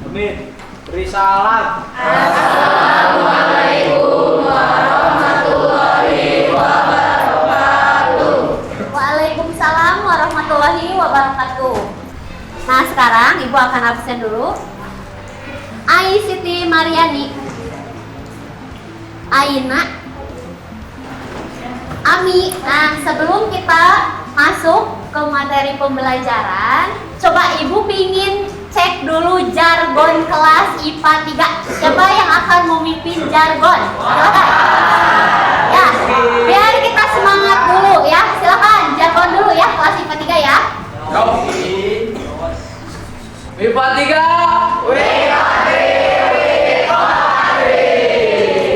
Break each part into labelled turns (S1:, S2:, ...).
S1: Amin. Beri salam.
S2: Assalamualaikum warahmatullahi wabarakatuh.
S3: Waalaikumsalam warahmatullahi wabarakatuh. Nah, sekarang Ibu akan absen dulu. Ai Siti Mariani, Aina, Ami. Nah, sebelum kita masuk ke materi pembelajaran, coba Ibu pingin cek dulu jargon kelas IPA 3. Siapa yang akan memimpin jargon? Silakan. Ya, biar kita semangat dulu ya. Silakan jargon dulu ya kelas IPA 3 ya.
S1: IPA 3.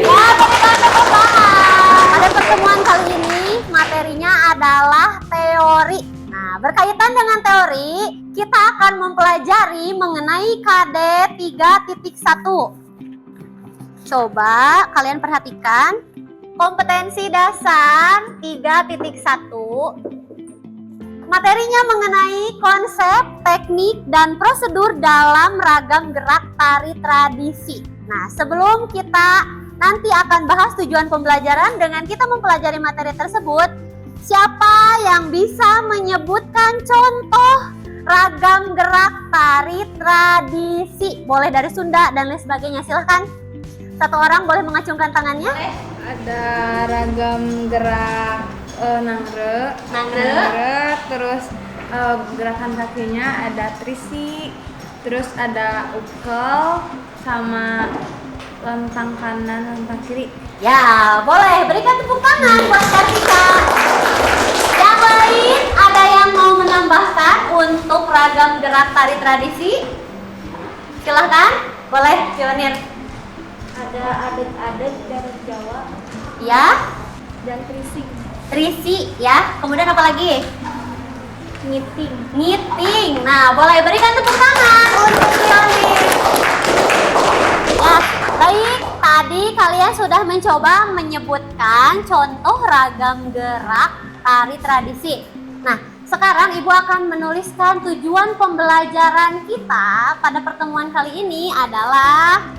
S3: Ya, kita tepuk tangan. Pada pertemuan kali ini materinya adalah teori. Nah, berkaitan dengan teori, kita akan mempelajari mengenai KD 3.1. Coba kalian perhatikan kompetensi dasar 3.1. Materinya mengenai konsep, teknik, dan prosedur dalam ragam gerak tari tradisi. Nah, sebelum kita nanti akan bahas tujuan pembelajaran dengan kita mempelajari materi tersebut, siapa yang bisa menyebutkan contoh ragam gerak tari tradisi? Boleh dari Sunda dan lain sebagainya, silahkan. Satu orang boleh mengacungkan tangannya.
S2: Ada ragam gerak nangre, terus gerakan kakinya ada trisi, terus ada ukel sama lontang kanan, lontang kiri.
S3: Ya, boleh. Berikan tepuk tangan buat Kartika. Yang lain ada yang mau menambahkan untuk ragam gerak tari tradisi? Silahkan, boleh pionir.
S2: Ada adet-adet dari Jawa
S3: Ya,
S2: dan trisi.
S3: trisi ya. Kemudian apa lagi?
S2: Ngiting.
S3: Ngiting. Nah, boleh berikan tepuk tangan untuk pionir. Ya, baik. Tadi kalian sudah mencoba menyebutkan contoh ragam gerak tari tradisi. Nah, sekarang Ibu akan menuliskan tujuan pembelajaran kita pada pertemuan kali ini adalah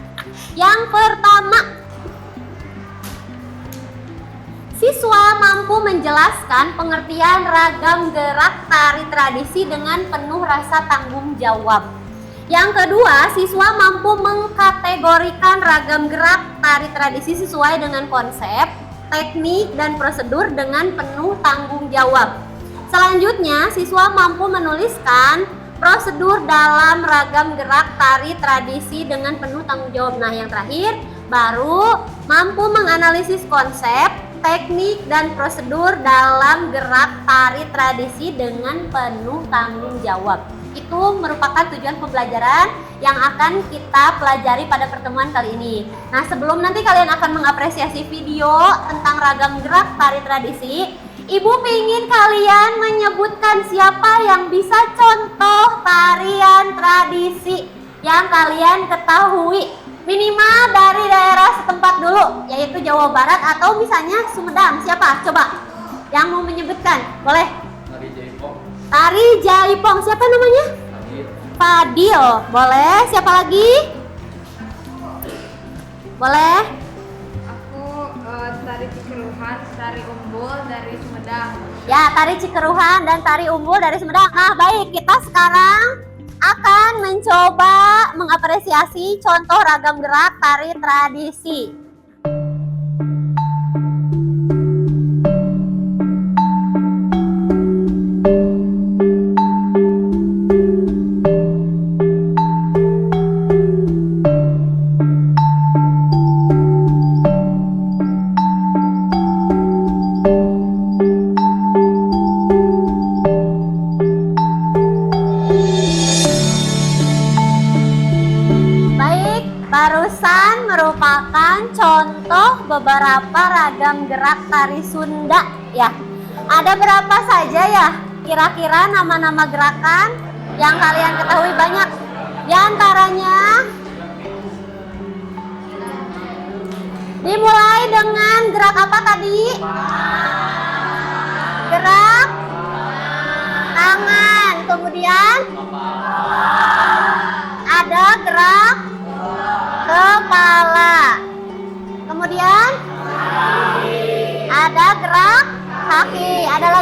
S3: yang pertama, siswa mampu menjelaskan pengertian ragam gerak tari tradisi dengan penuh rasa tanggung jawab. Yang kedua, siswa mampu mengkategorikan ragam gerak tari tradisi sesuai dengan konsep, teknik, dan prosedur dengan penuh tanggung jawab. Selanjutnya, siswa mampu menuliskan prosedur dalam ragam gerak tari tradisi dengan penuh tanggung jawab. Nah, yang terakhir, baru mampu menganalisis konsep, teknik, dan prosedur dalam gerak tari tradisi dengan penuh tanggung jawab. Itu merupakan tujuan pembelajaran yang akan kita pelajari pada pertemuan kali ini. Nah, sebelum nanti kalian akan mengapresiasi video tentang ragam gerak tari tradisi, Ibu ingin kalian menyebutkan siapa yang bisa contoh tarian tradisi yang kalian ketahui. Minimal dari daerah setempat dulu, yaitu Jawa Barat atau misalnya Sumedang. Siapa? Coba yang mau menyebutkan, boleh.
S1: Tari Jaipong.
S3: Tari Jaipong, siapa namanya? Fadil. Boleh. Siapa lagi? Boleh.
S2: Aku tari Cikeruhan, tari Umbul dari Sumedang.
S3: Ya, tari Cikeruhan dan tari Umbul dari Sumedang. Nah, baik, kita sekarang akan mencoba mengapresiasi contoh ragam gerak tari tradisi. Barusan merupakan contoh beberapa ragam gerak tari Sunda ya. Ada berapa saja ya kira-kira nama-nama gerakan yang kalian ketahui? Banyak. Di antaranya dimulai dengan gerak apa tadi? Gerak tangan. Kemudian ada gerak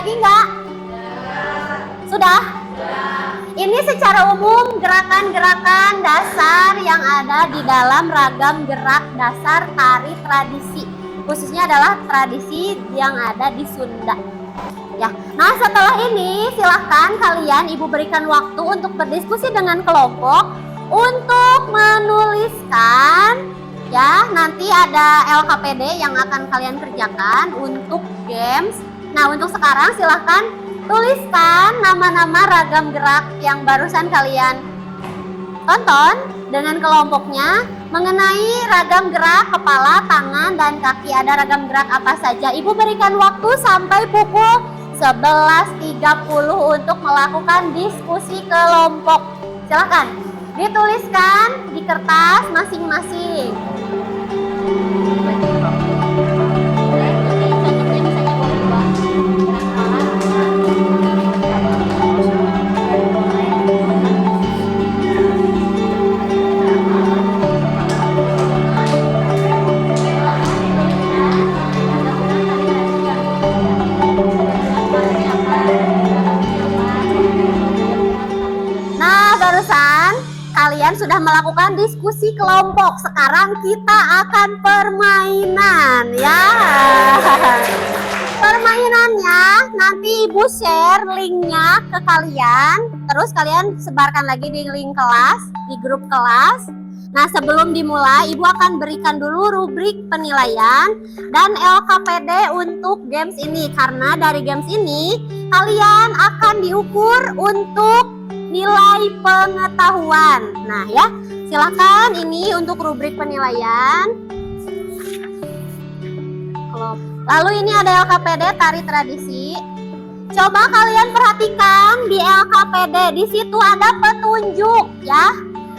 S3: lagi nggak? Sudah? Ini secara umum gerakan-gerakan dasar yang ada di dalam ragam gerak dasar tari tradisi. Khususnya adalah tradisi yang ada di Sunda. Ya. Nah, setelah ini silahkan kalian Ibu berikan waktu untuk berdiskusi dengan kelompok untuk menuliskan ya, nanti ada LKPD yang akan kalian kerjakan untuk games. Nah, untuk sekarang silahkan tuliskan nama-nama ragam gerak yang barusan kalian tonton dengan kelompoknya mengenai ragam gerak kepala, tangan, dan kaki. Ada ragam gerak apa saja? Ibu berikan waktu sampai pukul 11.30 untuk melakukan diskusi kelompok. Silahkan dituliskan di kertas masing-masing. Nah, barusan kalian sudah melakukan diskusi kelompok. Sekarang kita akan permainan ya. Permainannya nanti Ibu share linknya ke kalian. Terus kalian sebarkan lagi di link kelas, di grup kelas. Nah, sebelum dimulai Ibu akan berikan dulu rubrik penilaian dan LKPD untuk games ini. Karena dari games ini kalian akan diukur untuk nilai pengetahuan. Nah ya, silakan ini untuk rubrik penilaian. Lalu ini ada LKPD tari tradisi. Coba kalian perhatikan di LKPD, di situ ada petunjuk ya.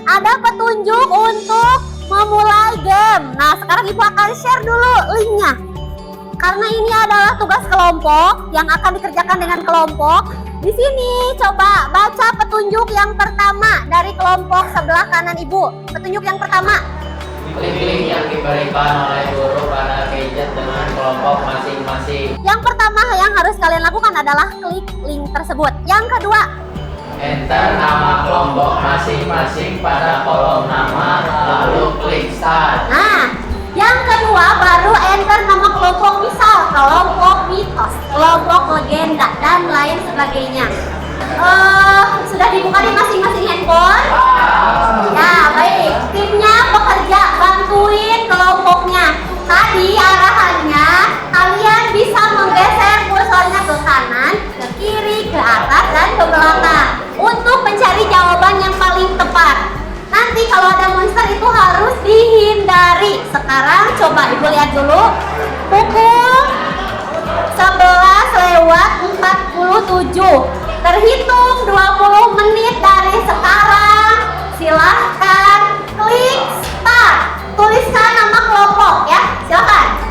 S3: Ada petunjuk untuk memulai game. Nah, sekarang Ibu akan share dulu linknya. Karena ini adalah tugas kelompok yang akan dikerjakan dengan kelompok. Di sini coba baca petunjuk yang pertama dari kelompok sebelah kanan Ibu. Petunjuk yang pertama.
S1: Link-link yang diberikan oleh guru pada gadget dengan kelompok masing-masing.
S3: Yang pertama yang harus kalian lakukan adalah klik link tersebut. Yang kedua,
S1: Enter nama kelompok masing-masing pada kolom nama, lalu klik start.
S3: nah, yang kedua baru enter nama kelompok, misal kelompok mitos, kelompok legenda, dan lain sebagainya. Sudah dibuka di masing-masing handphone? Ya, baik. Timnya bekerja, bantuin kelompoknya. Tadi arahannya, kalian bisa menggeser kursornya ke kanan, ke kiri, ke atas, dan ke belakang untuk mencari jawaban yang paling tepat. Nanti kalau ada monster itu harus dihindari. Sekarang coba Ibu lihat dulu. Pukul 11:47. Terhitung 20 menit dari sekarang. Silahkan klik start. Tuliskan nama kelompok ya. Silahkan.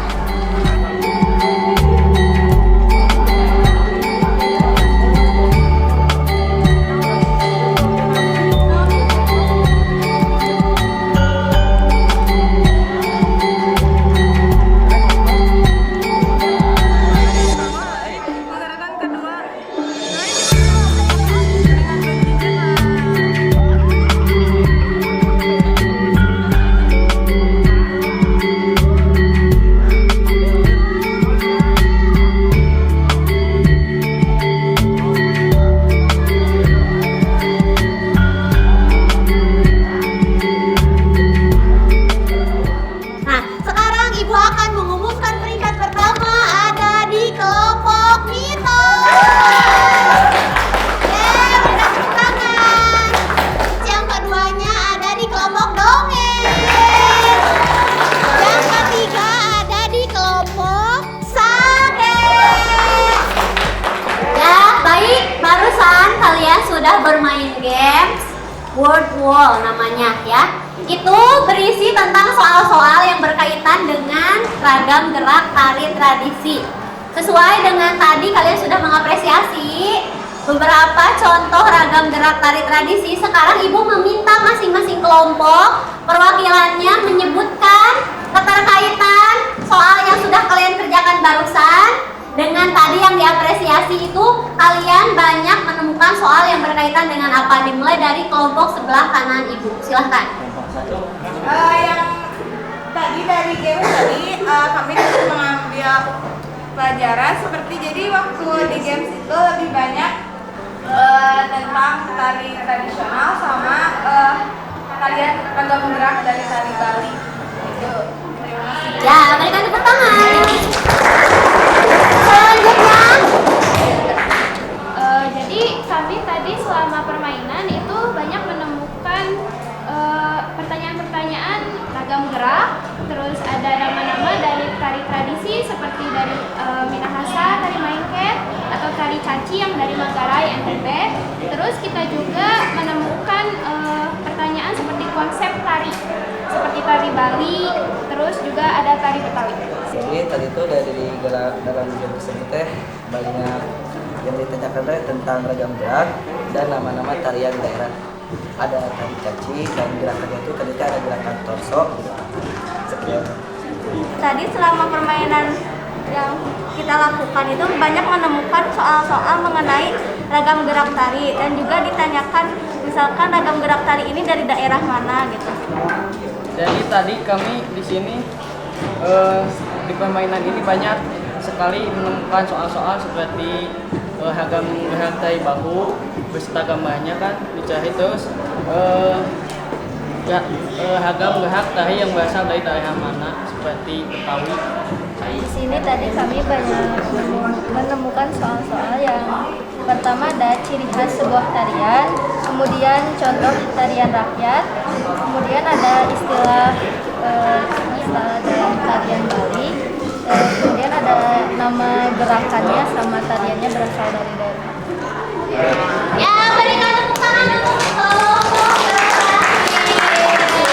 S3: bermain games Word Wall namanya ya. Itu berisi tentang soal-soal yang berkaitan dengan ragam gerak tari tradisi. Sesuai dengan tadi kalian sudah mengapresiasi beberapa contoh ragam gerak tari tradisi. Sekarang Ibu meminta masing-masing kelompok perwakilannya menyebutkan keterkaitan soal yang sudah kalian kerjakan barusan Dengan tadi yang diapresiasi itu, kalian banyak menemukan soal yang berkaitan dengan apa? Dimulai dari kelompok sebelah kanan Ibu. Silahkan.
S2: Yang tadi dari game tadi kami mengambil pelajaran seperti jadi waktu di games itu lebih banyak tentang tari tradisional sama tarian ragam gerak dari tari Bali. Itu. Terima kasih.
S3: Ya, berikan tepuk tangan. Selanjutnya,
S2: Jadi kami tadi selama permainan itu banyak menemukan pertanyaan-pertanyaan ragam gerak, terus ada nama-nama dari tari tradisi seperti dari Minahasa, tari Maengket, atau tari Caci yang dari Manggarai, NTB. Terus kita juga menemukan pertanyaan seperti konsep tari, seperti tari Bali, terus juga ada tari Betawi.
S4: Jadi tadi itu dari dalam game tersebut banyak yang ditanyakan tentang ragam gerak dan nama-nama tarian daerah. Ada tari caci dan gerakannya itu tadi ada gerakan torso. Sekian.
S2: Tadi selama permainan yang kita lakukan itu banyak menemukan soal-soal mengenai ragam gerak tari dan juga ditanyakan misalkan ragam gerak tari ini dari daerah mana gitu.
S5: Jadi tadi kami di sini di permainan ini banyak sekali menemukan soal-soal seperti ragam gerak tari bahu beserta gambarnya kan dicari, terus ragam gerak tari yang berasal dari daerah mana seperti Betawi.
S2: Di sini tadi kami banyak menemukan soal-soal yang pertama ada ciri khas sebuah tarian, kemudian contoh tarian rakyat, kemudian ada istilah dalam tarian Bali, kemudian ada nama gerakannya sama tariannya berasal dari daerah.
S3: ya berikan tepuk tangan untuk kelompok berprestasi.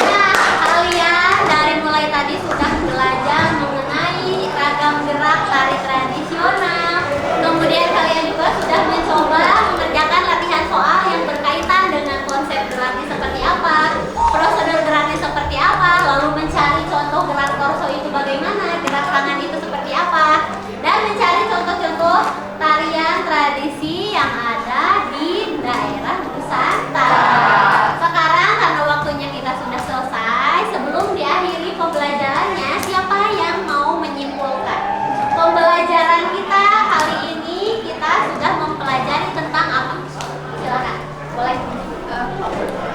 S3: Nah, kalian dari mulai tadi sudah belajar mengenai ragam gerak tari tradisional. Kemudian kalian juga sudah mencoba mengerjakan latihan soal yang berkaitan dengan konsep geraknya seperti apa, prosedur geraknya seperti apa, lalu mencari contoh gerak torso itu bagaimana, gerak tangan itu seperti apa, dan mencari contoh-contoh tarian tradisi yang ada di daerah Nusantara. Sekarang karena waktunya kita sudah selesai, sebelum diakhiri pembelajarannya, siapa yang mau menyimpulkan? Pembelajaran kita kali ini kita sudah mempelajari tentang apa? Silakan, boleh.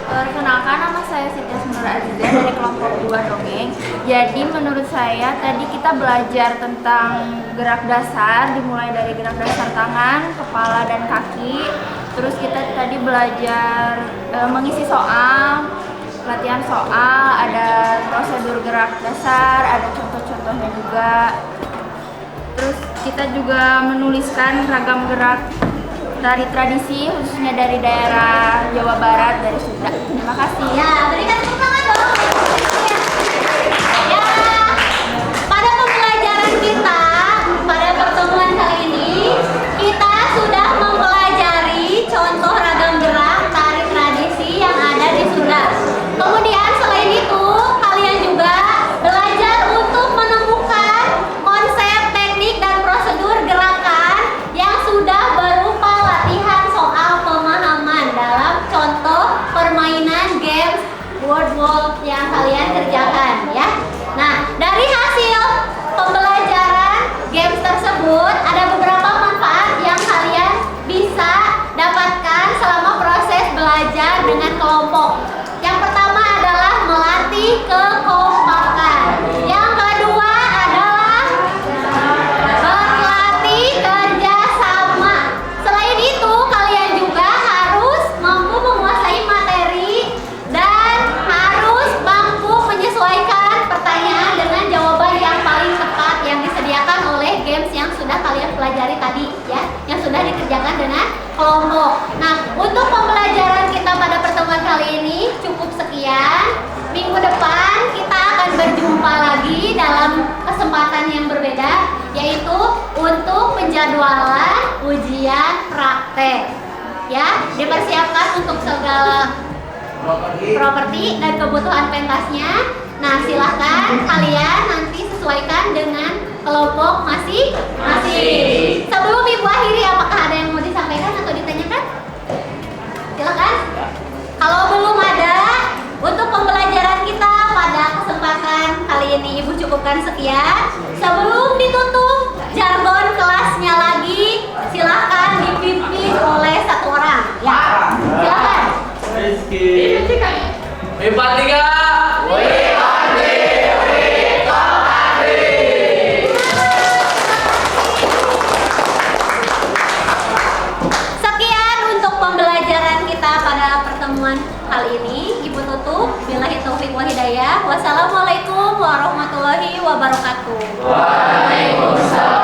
S2: Perkenalkan, nama saya Siti Asmara Azizah dari kelompok 2 dongeng. Jadi menurut saya tadi kita belajar tentang gerak dasar, dimulai dari gerak dasar tangan, kepala dan kaki. Terus kita tadi belajar mengisi soal, latihan soal, ada prosedur gerak dasar, ada contoh-contohnya juga. Terus kita juga menuliskan ragam gerak tari tradisi khususnya dari daerah Jawa Barat, dari Sunda. Terima kasih.
S3: Ya, berikan tepuk tangan dong. Ya, pada pembelajaran kita, pada pertemuan kali ini, kita sudah mempelajari contoh ragam gerak tari tradisi yang ada di Sunda. Kemudian selain itu, kalian juga belajar untuk menemukan konsep, teknik, dan prosedur gerakan yang sudah berupa latihan soal pemahaman dalam contoh permainan games Word World yang kalian kerjakan ya. Nah, dari hasil pembelajaran games tersebut ada beberapa manfaat yang kalian bisa dapatkan selama proses belajar dengan kelompok. Yang pertama adalah melatih kekompakan. Yang kedua adalah berlatih kerjasama. Selain itu, kalian juga harus mampu menguasai materi dan harus mampu menyesuaikan pertanyaan dengan jawaban yang paling tepat yang disediakan oleh games yang sudah kalian pelajari tadi ya, yang sudah dikerjakan dengan kelompok. Nah, untuk pembelajaran kita pada pertemuan kali ini cukup sekian. Minggu depan kita akan berjumpa lagi dalam kesempatan yang berbeda, yaitu untuk penjadwalan ujian praktek. Ya, dipersiapkan untuk segala properti dan kebutuhan pentasnya. Nah, silahkan kalian nanti sesuaikan dengan Kelompok masih? Sebelum Ibu akhiri, apakah ada yang mau disampaikan atau ditanyakan? Silakan. Kalau belum ada, untuk pembelajaran kita pada kesempatan kali ini Ibu cukupkan sekian. Sebelum ditutup jargon kelasnya lagi, silahkan dipimpin oleh satu orang. Ya, silakan.
S1: Wipan 3.
S3: Sekian untuk pembelajaran kita pada pertemuan kali ini. Ibu tutup. Billahi taufiq wal hidayah. Wassalamualaikum warahmatullahi wabarakatuh.
S1: Waalaikumsalam.